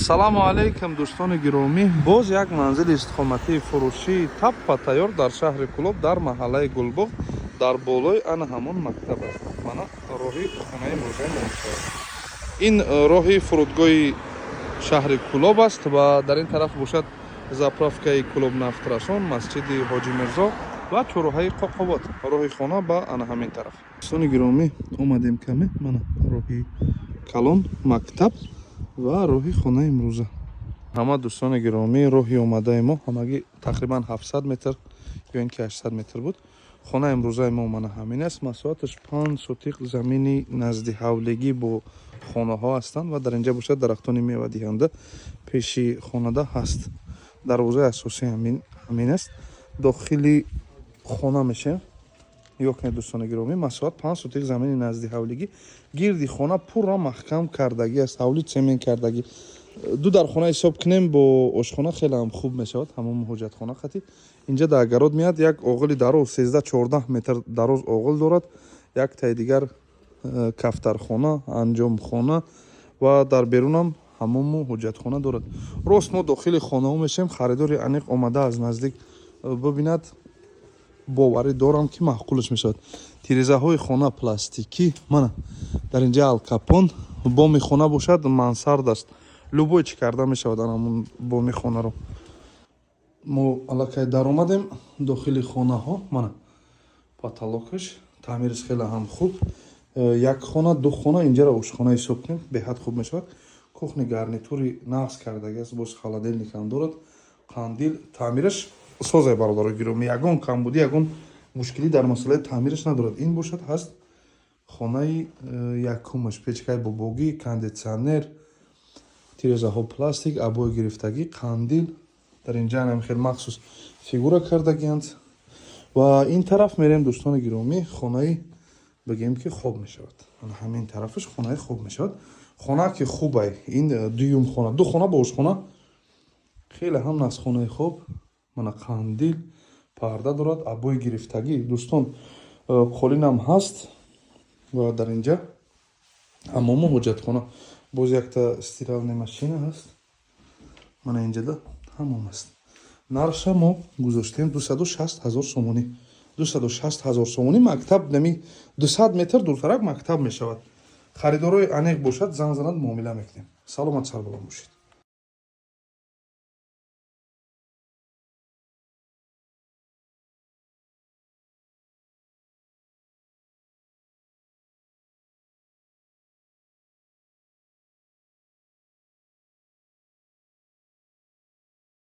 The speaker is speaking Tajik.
салому алейкум дӯстони гиромӣ, боз як манзили истиқоматии фурӯшии таппа тайёр дар шаҳри Кӯлоб дар маҳаллаи Гулбоғ дар болои ана ҳамон мактаб аст. Мана роҳи хонаи имрӯзаи мо мешавад. Ин роҳи фурудгоҳи шаҳри Кӯлоб аст ва дар ин тараф бошад заправкаи Кӯлобнафтрасон, масҷиди Ҳоҷи Мирзо ва чороҳаи Қоқовод. Роҳи хона ба ана ҳамин тараф. Дӯстони гиромӣ, омадем каме мана роҳи калон мактаб ва роҳи хонаи имрӯза. Ҳама дӯстони гиромӣ, роҳи омадаи мо ҳамагӣ тақрибан 700 метр ё ин ки 800 метр буд. Хонаи имрӯзаи мо мана ҳамин аст. Масоҳаташ 5 сотиқ замини назди ҳавлигӣ бо хонаҳо ҳастанд ва дар инҷа бошад дарахтони мевадиҳанда пеши хонада ҳаст. Дарвозаи асосӣ ҳамин аст. Дохили хона мешавем. Ёкне дӯстони гиромӣ, масоҳат 5 сотиқ замини назди ҳавлигӣ. Гирди хона пурра маҳкам кардагӣ аст. Ҳавли цемент кардагӣ. Ду дар хона ҳисоб кунем бо ошхона хеле ҳам хуб мешавад. ҳамон ҳоҷатхона хати. Инҷа дар гарод меяд як оғили дароз 13-14 метр дароз оғил дорад. Як таи дигар кафтархона, анҷомхона ва дар берунам ҳамон ҳоҷатхона дорад. Рост мо дохили хонаҳо мешавем. Харидори аниқ омада аз наздик бубинад. Боварӣ дорам ки маъқулаш мешавад. Тирезаҳои хона пластикӣ. Мана дар инҷа алкапон. Боми хона бошад мансард аст. Любой чӣ карда мешавад анамон боми хонаро. Мо аллакай даромадем дохили хонаҳо. Мана потолокаш таъмириш хеле ҳам хуб. Як хона, ду хона инҷаро ошхона ҳисоб кунем. Беҳад хуб мешавад. Кухни гарнитури нағз кардаги аст. Боз холодильник ҳам дорад. Қандил таъмираш созай бародари гиромӣ. Ягон камбудӣ, ягон мушкилӣ дар масъалаи таъмираш надорад. Ин бошад ҳаст хонаи якумаш. Печкаи бобогӣ, кондитсионер, тирезаҳо пластик, абои гирифтагӣ, қандил. Дар инҷа ҳам хеле махсус фигура кардагианд. Ва ин тараф мерем дӯстони гиромӣ, хонаи бигем ки хоб мешавад. Ҳамин тарафаш хонаи хоб мешавад. Хона ки хубай. Ин дуюм хона. Ду хона бо ошхона. Хеле ҳам аз хонаи хоб. Мана қандил, парда дорад, абои гирифтагӣ. Дӯстон, қолинам ҳаст ва дар инҷа ҳамому ҳоҷатхона. Боз якта стирални машина ҳаст. Мана инҷада ҳамом аст. Нарша мо гузоштем 260 000 сомонӣ. 260 000 сомонӣ мактаб нами 200 метр дуртарак мактаб мешавад. Харидорои аниқ бошад, занг занад муомила мекунем. Саломат сарбаланд бошед.